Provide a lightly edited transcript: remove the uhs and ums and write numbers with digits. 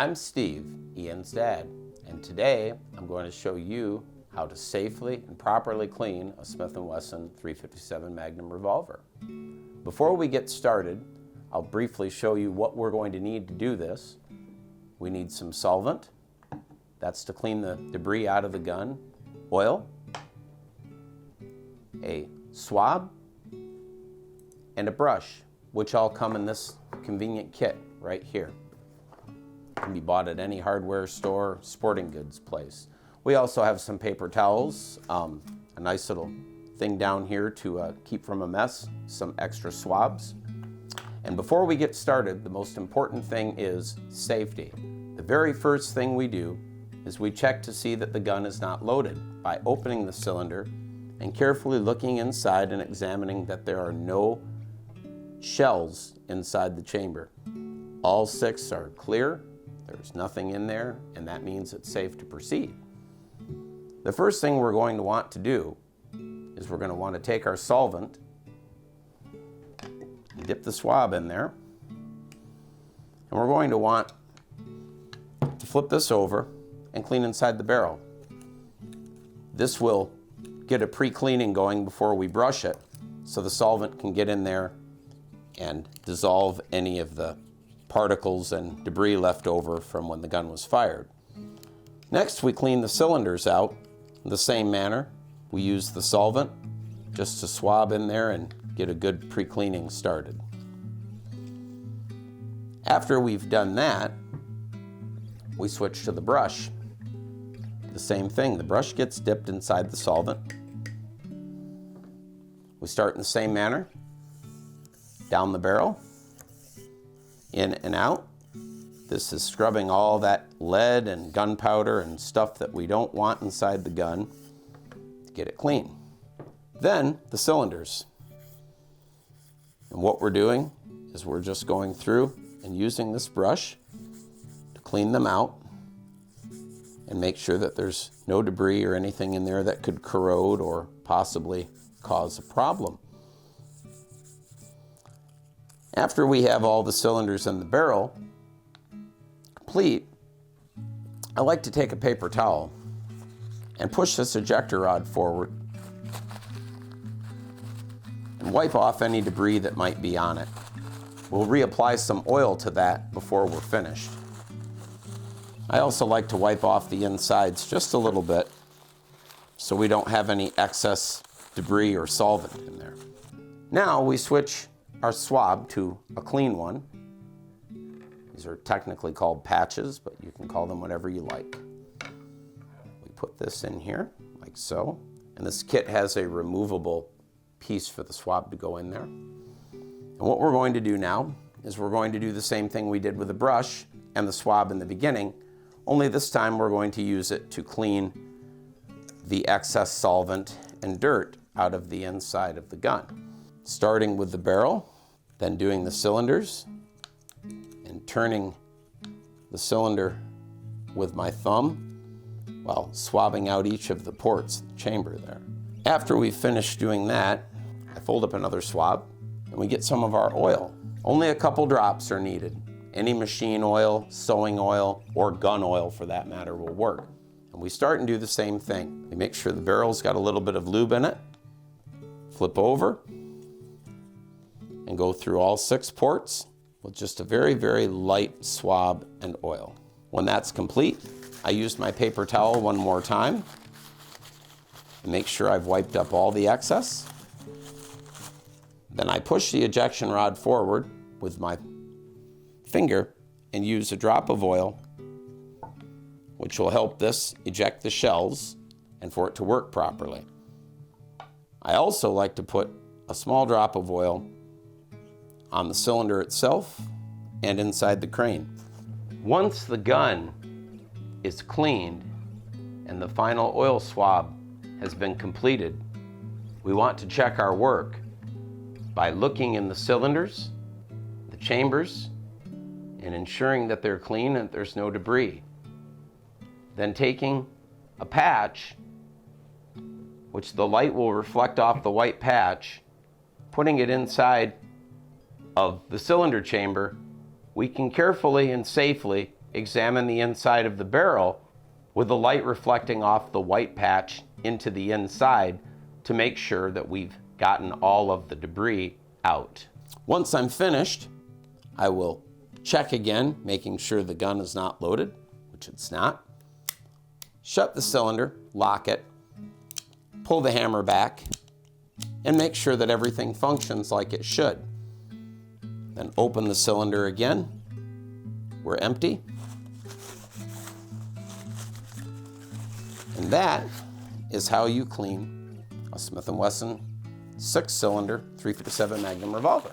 I'm Steve, Ian's dad, and today I'm going to show you how to safely and properly clean a Smith & Wesson 357 Magnum revolver. Before we get started, I'll briefly show you what we're going to need to do this. We need some solvent, that's to clean the debris out of the gun, oil, a swab, and a brush, which all come in this convenient kit right here. It can be bought at any hardware store, sporting goods place. We also have some paper towels, a nice little thing down here to keep from a mess, some extra swabs. And before we get started, the most important thing is safety. The very first thing we do is we check to see that the gun is not loaded by opening the cylinder and carefully looking inside and examining that there are no shells inside the chamber. All 6 are clear, there's nothing in there, and that means it's safe to proceed. The first thing we're going to want to do is we're going to want to take our solvent, dip the swab in there, and we're going to want to flip this over and clean inside the barrel. This will get a pre-cleaning going before we brush it, so the solvent can get in there and dissolve any of the particles and debris left over from when the gun was fired. Next, we clean the cylinders out in the same manner. We use the solvent just to swab in there and get a good pre-cleaning started. After we've done that, we switch to the brush. The same thing, the brush gets dipped inside the solvent. We start in the same manner, down the barrel, in and out. This is scrubbing all that lead and gunpowder and stuff that we don't want inside the gun to get it clean. Then the cylinders. And what we're doing is we're just going through and using this brush to clean them out and make sure that there's no debris or anything in there that could corrode or possibly cause a problem. After we have all the cylinders in the barrel complete, I like to take a paper towel and push this ejector rod forward and wipe off any debris that might be on it. We'll reapply some oil to that before we're finished. I also like to wipe off the insides just a little bit so we don't have any excess debris or solvent in there. Now we switch our swab to a clean one. These are technically called patches, but you can call them whatever you like. We put this in here, like so, and this kit has a removable piece for the swab to go in there. And what we're going to do now is we're going to do the same thing we did with the brush and the swab in the beginning, only this time we're going to use it to clean the excess solvent and dirt out of the inside of the gun. Starting with the barrel, then doing the cylinders, and turning the cylinder with my thumb while swabbing out each of the ports, the chamber there. After we finish doing that, I fold up another swab and we get some of our oil. Only a couple drops are needed. Any machine oil, sewing oil, or gun oil for that matter will work. And we start and do the same thing. We make sure the barrel's got a little bit of lube in it, flip over, and go through all 6 ports with just a very, very light swab and oil. When that's complete, I use my paper towel one more time and make sure I've wiped up all the excess. Then I push the ejection rod forward with my finger and use a drop of oil, which will help this eject the shells and for it to work properly. I also like to put a small drop of oil on the cylinder itself and inside the crane. Once the gun is cleaned and the final oil swab has been completed, we want to check our work by looking in the cylinders, the chambers, and ensuring that they're clean and there's no debris. Then taking a patch, which the light will reflect off the white patch, putting it inside of the cylinder chamber, we can carefully and safely examine the inside of the barrel with the light reflecting off the white patch into the inside to make sure that we've gotten all of the debris out. Once I'm finished, I will check again, making sure the gun is not loaded, which it's not. Shut the cylinder, lock it, pull the hammer back, and make sure that everything functions like it should. Then open the cylinder again. We're empty. And that is how you clean a Smith & Wesson 6-cylinder 357 Magnum revolver.